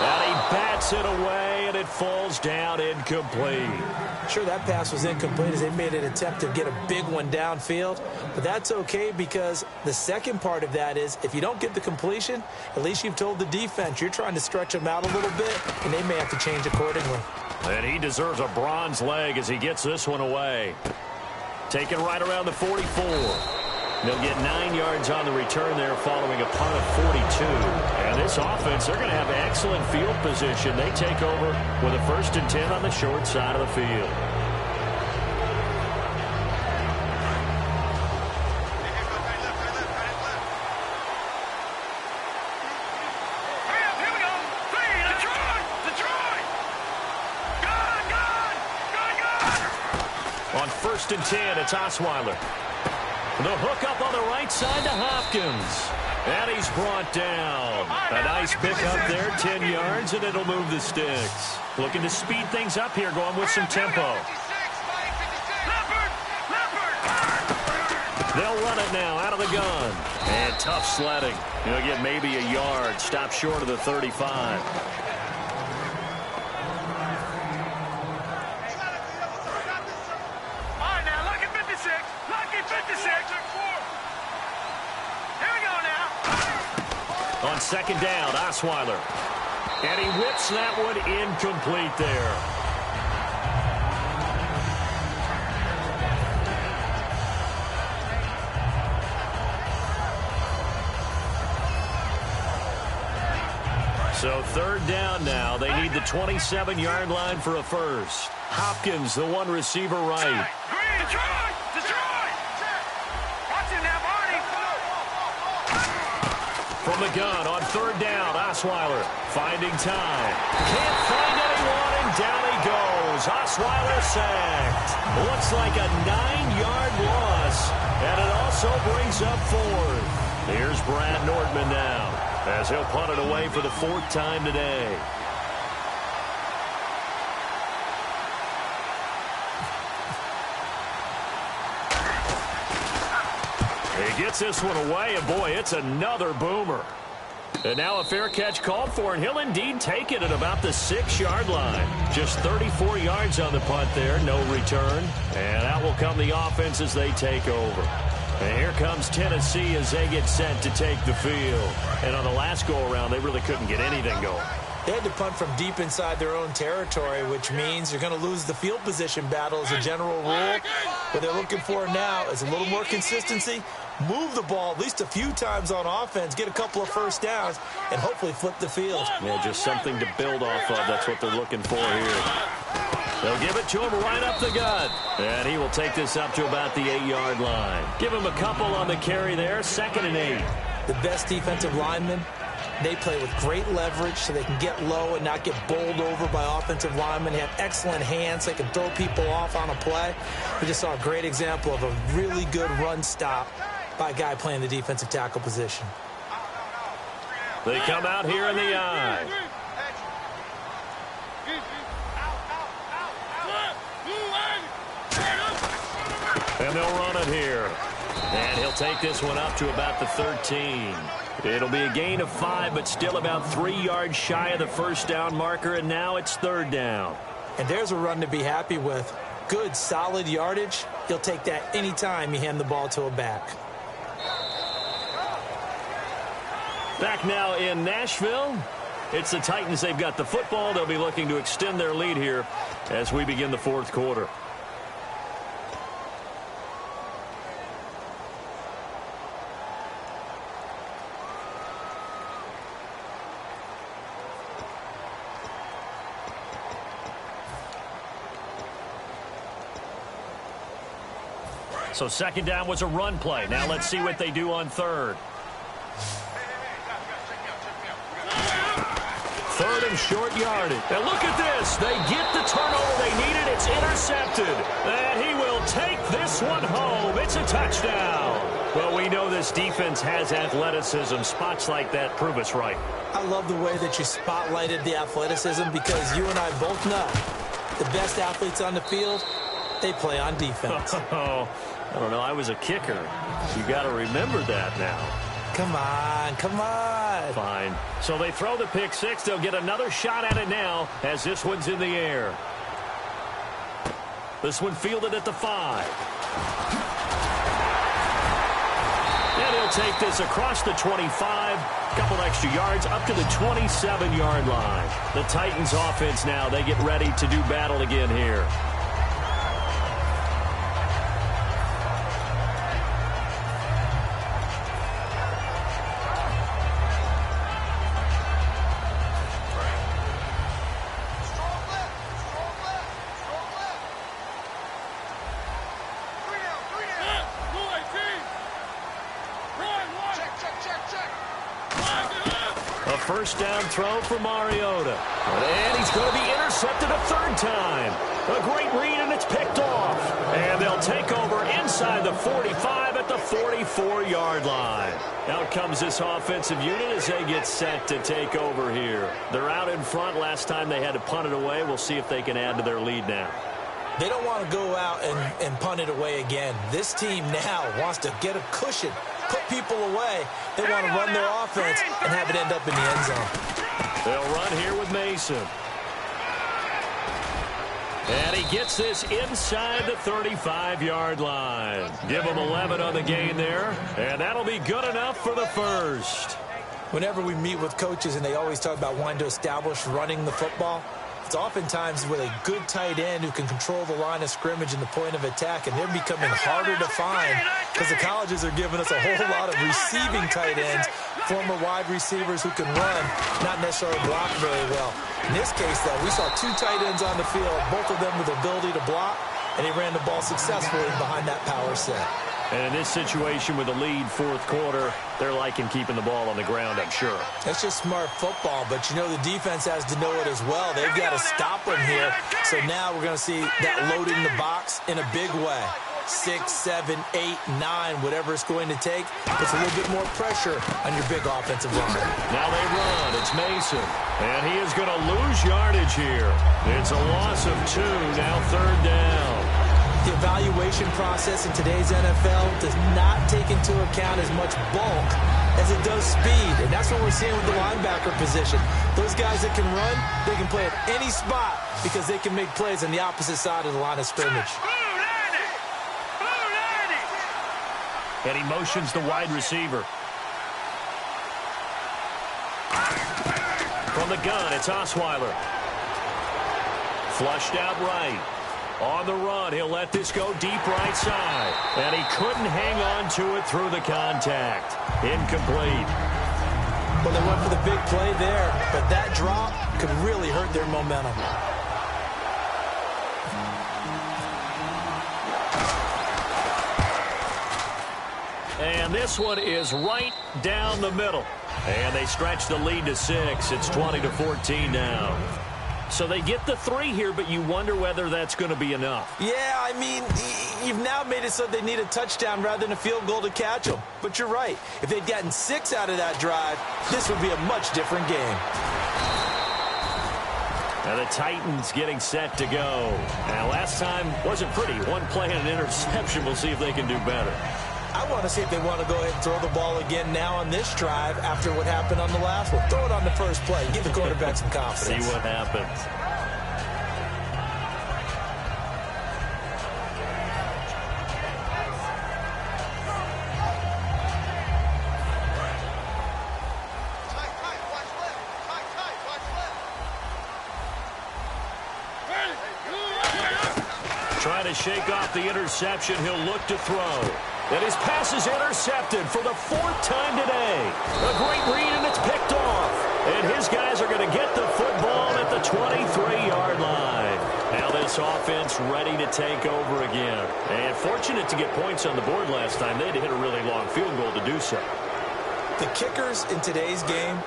And he bats it away, and it falls down incomplete. Sure, that pass was incomplete as they made an attempt to get a big one downfield, but that's okay because the second part of that is if you don't get the completion, at least you've told the defense you're trying to stretch them out a little bit, and they may have to change accordingly. And he deserves a bronze leg as he gets this one away. Taken right around the 44. They'll get 9 yards on the return there following a punt of 42. And this offense, they're going to have excellent field position. They take over with a 1st and 10 on the short side of the field. On 1st and 10, it's Osweiler. The hook up on the right side to Hopkins. And he's brought down. A nice pickup there, 10 yards, and it'll move the sticks. Looking to speed things up here, going with some tempo. They'll run it now out of the gun. And tough sledding. He'll get maybe a yard. Stop short of the 35. On 2nd down, Osweiler. And he whips that one incomplete there. So 3rd down now. They need the 27-yard line for a first. Hopkins, the one receiver right. From the gun on 3rd down, Osweiler finding time. Can't find anyone, and down he goes. Osweiler sacked. Looks like a 9-yard loss, and it also brings up 4th. Here's Brad Nordman now as he'll punt it away for the 4th time today. He gets this one away, and boy, it's another boomer. And now a fair catch called for, and he'll indeed take it at about the 6-yard line. Just 34 yards on the punt there, no return. And out will come the offense as they take over. And here comes Tennessee as they get set to take the field. And on the last go-around, they really couldn't get anything going. They had to punt from deep inside their own territory, which means you're going to lose the field position battle as a general rule. What they're looking for now is a little more consistency, move the ball at least a few times on offense, get a couple of first downs, and hopefully flip the field. Yeah, just something to build off of. That's what they're looking for here. They'll give it to him right up the gut. And he will take this up to about the 8-yard line. Give him a couple on the carry there, 2nd and 8. The best defensive linemen, they play with great leverage so they can get low and not get bowled over by offensive linemen. They have excellent hands. They can throw people off on a play. We just saw a great example of a really good run stop by a guy playing the defensive tackle position. They come out here in the eye. And they'll run it here. And he'll take this one up to about the 13. It'll be a gain of 5, but still about 3 yards shy of the first down marker, and now it's 3rd down. And there's a run to be happy with. Good, solid yardage. He'll take that anytime you hand the ball to a back. Back now in Nashville. It's the Titans. They've got the football. They'll be looking to extend their lead here as we begin the fourth quarter. So second down was a run play. Now let's see what they do on third. Third and short yardage. And look at this. They get the turnover they needed. It's intercepted. And he will take this one home. It's a touchdown. Well, we know this defense has athleticism. Spots like that prove us right. I love the way that you spotlighted the athleticism because you and I both know the best athletes on the field, they play on defense. Oh, I don't know. I was a kicker. You got to remember that now. Come on, come on. Fine. So they throw the pick six. They'll get another shot at it now as this one's in the air. This one fielded at the 5. And he'll take this across the 25. Couple extra yards up to the 27-yard line. The Titans offense now, they get ready to do battle again here. First down throw for Mariota. And he's going to be intercepted a third time. A great read, and it's picked off. And they'll take over inside the 45 at the 44-yard line. Out comes this offensive unit as they get set to take over here. They're out in front. Last time they had to punt it away. We'll see if they can add to their lead now. They don't want to go out and punt it away again. This team now wants to get a cushion, put people away. They want to run their offense and have it end up in the end zone. They'll run here with Mason. And he gets this inside the 35-yard line. Give him 11 on the gain there, and that'll be good enough for the first. Whenever we meet with coaches and they always talk about wanting to establish running the football, it's oftentimes with a good tight end who can control the line of scrimmage and the point of attack, and they're becoming harder to find because the colleges are giving us a whole lot of receiving tight ends, former wide receivers who can run, not necessarily block very well. In this case, though, we saw 2 tight ends on the field, both of them with the ability to block, and he ran the ball successfully behind that power set. And in this situation with the lead fourth quarter, they're liking keeping the ball on the ground, I'm sure. That's just smart football, but you know the defense has to know it as well. They've got to stop them here. So now we're going to see that loading the box in a big way. 6, 7, 8, 9, whatever it's going to take, puts a little bit more pressure on your big offensive line. Now they run. It's Mason. And he is going to lose yardage here. It's a loss of 2, now third down. The evaluation process in today's NFL does not take into account as much bulk as it does speed, and that's what we're seeing with the linebacker position. Those guys that can run, they can play at any spot because they can make plays on the opposite side of the line of scrimmage. And he motions the wide receiver. From the gun, it's Osweiler. Flushed out right. On the run, he'll let this go deep right side. And he couldn't hang on to it through the contact. Incomplete. Well, they went for the big play there, but that drop could really hurt their momentum. And this one is right down the middle. And they stretch the lead to 6. It's 20-14 now. So they get the 3 here, but you wonder whether that's going to be enough. Yeah, I mean, you've now made it so they need a touchdown rather than a field goal to catch them. But you're right. If they'd gotten 6 out of that drive, this would be a much different game. Now the Titans getting set to go. Now last time wasn't pretty. One play and an interception. We'll see if they can do better. I want to see if they want to go ahead and throw the ball again now on this drive after what happened on the last one. Throw it on the first play. Give the quarterback some confidence. See what happens. Trying to shake off the interception. He'll look to throw. And his pass is intercepted for the 4th time today. A great read, and it's picked off. And his guys are going to get the football at the 23-yard line. Now this offense ready to take over again. And fortunate to get points on the board last time. They had to hit a really long field goal to do so. The kickers in today's game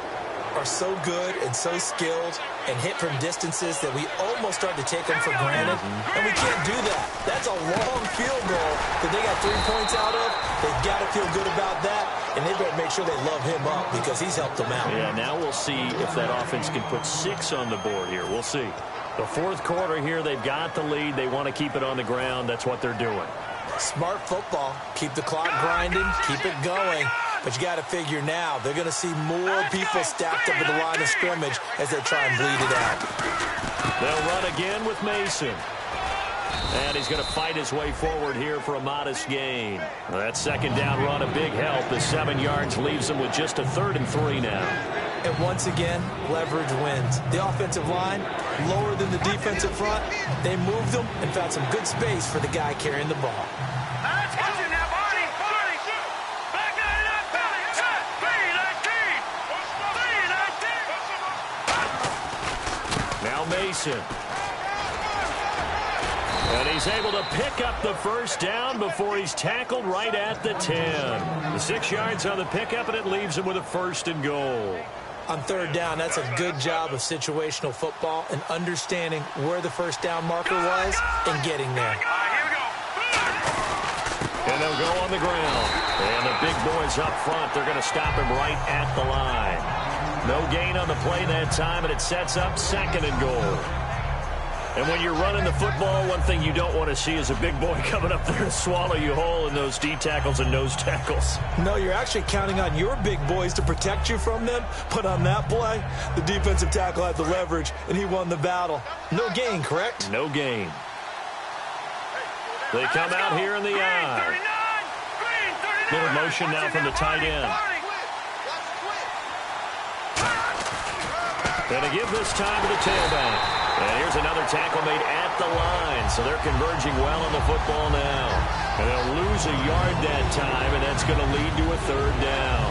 are so good and so skilled and hit from distances that we almost start to take them for granted. And we can't do that. That's a long field goal that they got 3 points out of. They've got to feel good about that, and they better make sure they love him up because he's helped them out. Yeah, now we'll see if that offense can put 6 on the board here. We'll see. The 4th quarter here, they've got the lead. They want to keep it on the ground. That's what they're doing. Smart football. Keep the clock grinding. Keep it going. But you got to figure now, they're going to see more people stacked up at the line of scrimmage as they try and bleed it out. They'll run again with Mason. And he's going to fight his way forward here for a modest gain. That 2nd down run, a big help. The 7 yards leaves them with just a 3rd and 3 now. And once again, leverage wins. The offensive line, lower than the defensive front. They moved them and found some good space for the guy carrying the ball. Mason. And he's able to pick up the 1st down before he's tackled right at the 10. The 6 yards on the pickup, and it leaves him with a 1st and goal. On 3rd down, that's a good job of situational football and understanding where the 1st down marker was and getting there. And they'll go on the ground. And the big boys up front, they're going to stop him right at the line. No gain on the play that time, and it sets up 2nd and goal. And when you're running the football, one thing you don't want to see is a big boy coming up there and swallow you whole in those D tackles and nose tackles. No, you're actually counting on your big boys to protect you from them. But on that play, the defensive tackle had the leverage, and he won the battle. No gain, correct? No gain. They come out here in the eye. Little motion now from the tight end. And to give this time to the tailback. And here's another tackle made at the line. So they're converging well on the football now. And they'll lose a yard that time, and that's going to lead to a 3rd down.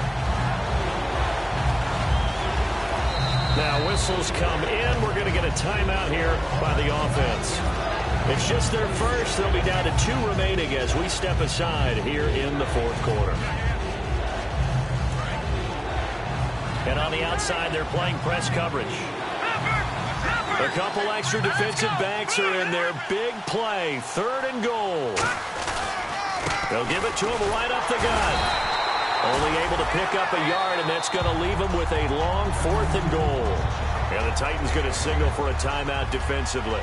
Now whistles come in. We're going to get a timeout here by the offense. It's just their 1st. They'll be down to 2 remaining as we step aside here in the 4th quarter. And on the outside, they're playing press coverage. A couple extra defensive backs are in there. Big play, 3rd and goal. They'll give it to him right up the gut. Only able to pick up a yard, and that's going to leave him with a long 4th and goal. And the Titans going to signal for a timeout defensively.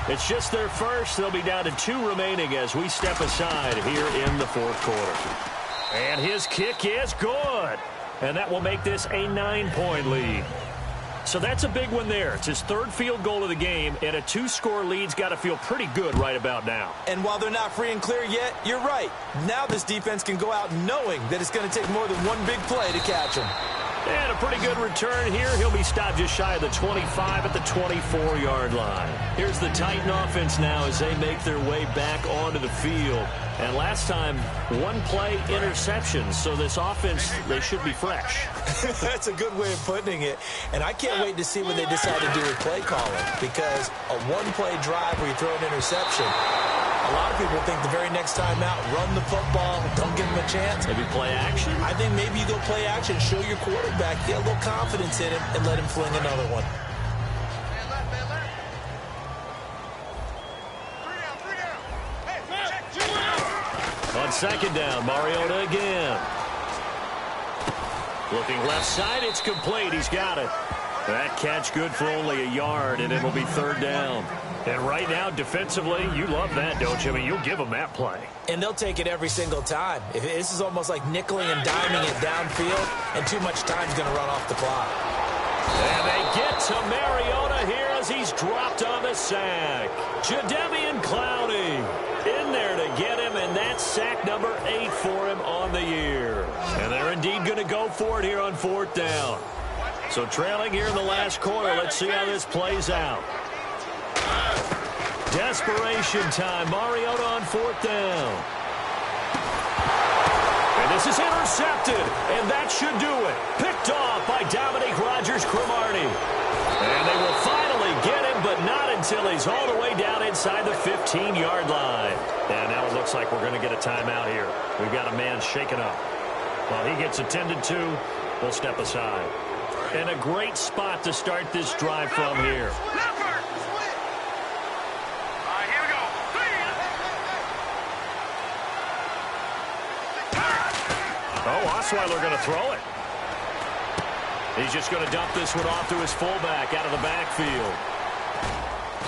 It's just their 1st. They'll be down to 2 remaining as we step aside here in the 4th quarter. And his kick is good. And that will make this a 9-point lead. So that's a big one there. It's his 3rd field goal of the game, and a 2-score lead's got to feel pretty good right about now. And while they're not free and clear yet, you're right. Now this defense can go out knowing that it's going to take more than one big play to catch him. And a pretty good return here. He'll be stopped just shy of the 25 at the 24-yard line. Here's the Titan offense now as they make their way back onto the field. And last time, 1-play interception. So this offense, they should be fresh. That's a good way of putting it. And I can't wait to see what they decide to do with play calling. Because a 1-play drive where you throw an interception, a lot of people think the very next time out, run the football, don't give him a chance. Maybe play action? I think maybe you go play action, show your quarterback, get a little confidence in him, and let him fling another one. On 2nd down, Mariota again. Looking left side, it's complete. He's got it. That catch good for only a yard, and it'll be 3rd down. And right now, defensively, you love that, don't you? I mean, you'll give them that play. And they'll take it every single time. This is almost like nickeling and diming it downfield, and too much time's going to run off the clock. And they get to Mariota here as he's dropped on the sack. Jadeveon Clowney in there to get him, and that's sack number 8 for him on the year. And they're indeed going to go for it here on 4th down. So trailing here in the last quarter, let's see how this plays out. Desperation time. Mariota on 4th down. And this is intercepted, and that should do it. Picked off by Dominique Rodgers-Cromartie. And they will finally get him, but not until he's all the way down inside the 15-yard line. And now it looks like we're going to get a timeout here. We've got a man shaken up. While he gets attended to, we'll step aside. And a great spot to start this drive from here. Oh, Osweiler going to throw it. He's just going to dump this one off to his fullback out of the backfield.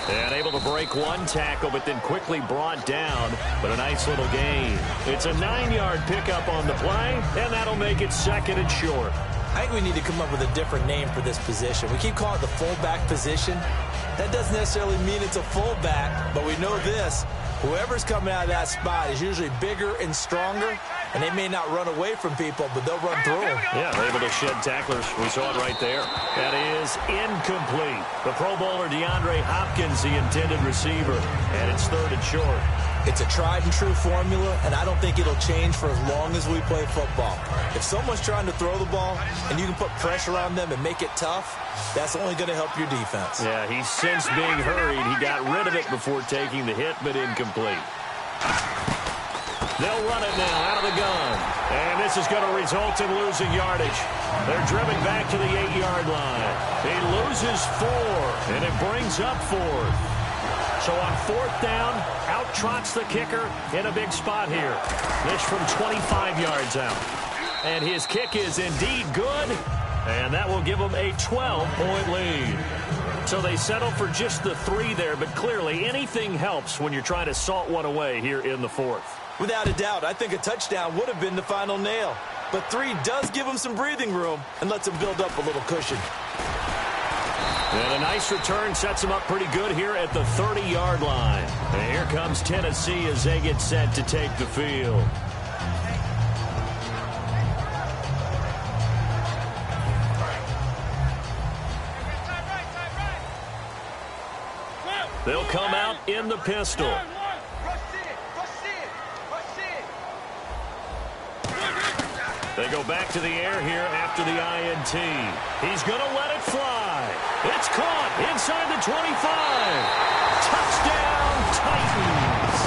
And able to break one tackle, but then quickly brought down. But a nice little gain. It's a 9-yard pickup on the play, and that'll make it 2nd and short. I think we need to come up with a different name for this position. We keep calling it the fullback position. That doesn't necessarily mean it's a fullback, but we know this. Whoever's coming out of that spot is usually bigger and stronger, and they may not run away from people, but they'll run through them. Yeah, they're able to shed tacklers. We saw it right there. That is incomplete. The Pro Bowler DeAndre Hopkins, the intended receiver, and it's 3rd and short. It's a tried-and-true formula, and I don't think it'll change for as long as we play football. If someone's trying to throw the ball and you can put pressure on them and make it tough, that's only going to help your defense. Yeah, he's since being hurried. He got rid of it before taking the hit, but incomplete. They'll run it now out of the gun. And this is going to result in losing yardage. They're driven back to the 8-yard line. He loses 4, and it brings up 4th. So on 4th down, out trots the kicker in a big spot here. This from 25 yards out. And his kick is indeed good, and that will give them a 12-point lead. So they settle for just the 3 there, but clearly anything helps when you're trying to salt one away here in the 4th. Without a doubt, I think a touchdown would have been the final nail. But 3 does give them some breathing room and lets them build up a little cushion. And a nice return sets them up pretty good here at the 30-yard line. And here comes Tennessee as they get set to take the field. They'll come out in the pistol. They go back to the air here after the INT. He's going to let it fly. It's caught inside the 25. Touchdown, Titans.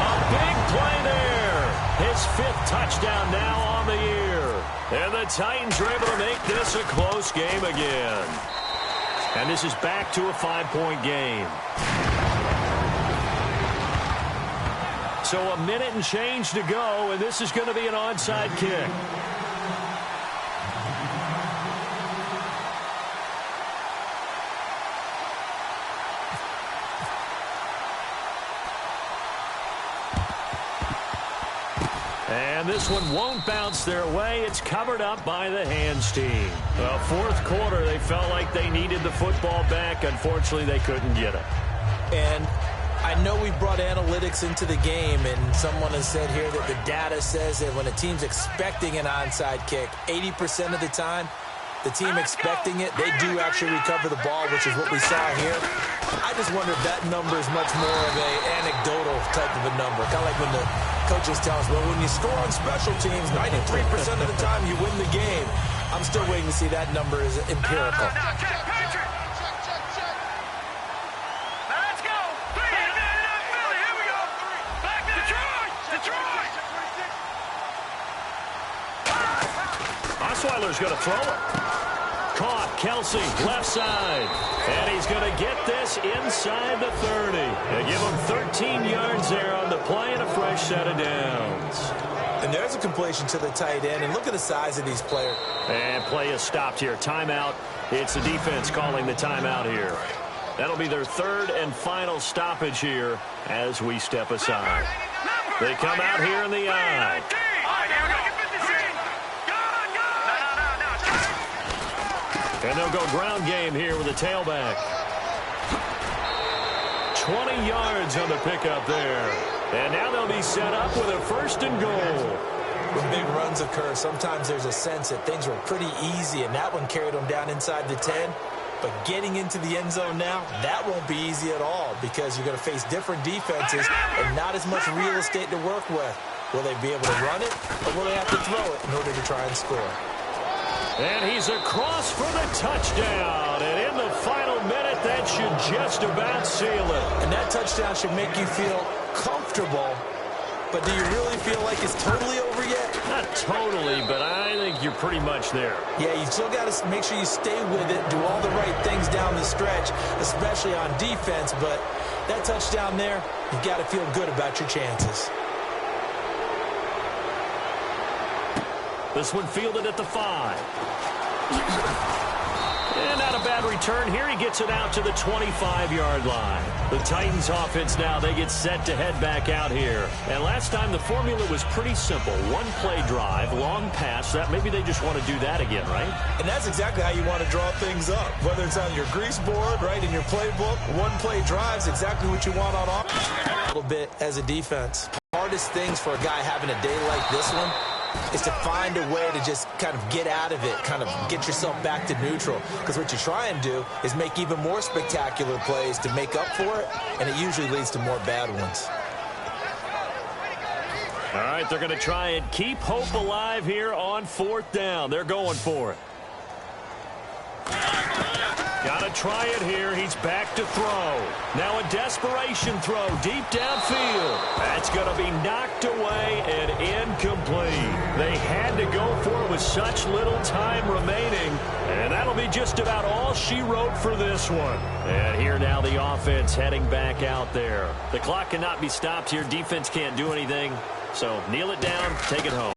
A big play there. His 5th touchdown now on the year. And the Titans are able to make this a close game again. And this is back to a 5-point game. So a minute and change to go, and this is going to be an onside kick. And this one won't bounce their way. It's covered up by the hands team. The 4th quarter, they felt like they needed the football back. Unfortunately, they couldn't get it. And I know we brought analytics into the game, and someone has said here that the data says that when a team's expecting an onside kick, 80% of the time, the team expecting it, they do actually recover the ball, which is what we saw here. I just wonder if that number is much more of an anecdotal type of a number, kind of like when the coaches tell us, well, when you score on special teams, 93% of the time you win the game. I'm still waiting to see that number is empirical. Osweiler's going to throw it. Caught, Kelsey, left side. And he's going to get this inside the 30. They give him 13 yards there on the play and a fresh set of downs. And there's a completion to the tight end. And look at the size of these players. And play is stopped here. Timeout. It's the defense calling the timeout here. That'll be their 3rd and final stoppage here as we step aside. They come out here in the I. And they'll go ground game here with a tailback. 20 yards on the pickup there. And now they'll be set up with a 1st and goal. When big runs occur, sometimes there's a sense that things were pretty easy, and that one carried them down inside the 10. But getting into the end zone now, that won't be easy at all because you're going to face different defenses and not as much real estate to work with. Will they be able to run it, or will they have to throw it in order to try and score? And he's across for the touchdown. And in the final minute, that should just about seal it. And that touchdown should make you feel comfortable. But do you really feel like it's totally over yet? Not totally, but I think you're pretty much there. Yeah, you still got to make sure you stay with it, do all the right things down the stretch, especially on defense. But that touchdown there, you've got to feel good about your chances. This one fielded at the 5. And not a bad return here. He gets it out to the 25-yard line. The Titans offense now, they get set to head back out here. And last time the formula was pretty simple. One-play drive, long pass. That maybe they just want to do that again, right? And that's exactly how you want to draw things up. Whether it's on your grease board, right, in your playbook, one-play drives exactly what you want on offense. A little bit as a defense. Hardest things for a guy having a day like this one is to find a way to just kind of get out of it, kind of get yourself back to neutral. Because what you try and do is make even more spectacular plays to make up for it, and it usually leads to more bad ones. All right, they're going to try and keep hope alive here on 4th down. They're going for it. Got to try it here. He's back to throw. Now a desperation throw deep downfield. That's going to be knocked away and incomplete. They had to go for it with such little time remaining. And that'll be just about all she wrote for this one. And here now the offense heading back out there. The clock cannot be stopped here. Defense can't do anything. So kneel it down, take it home.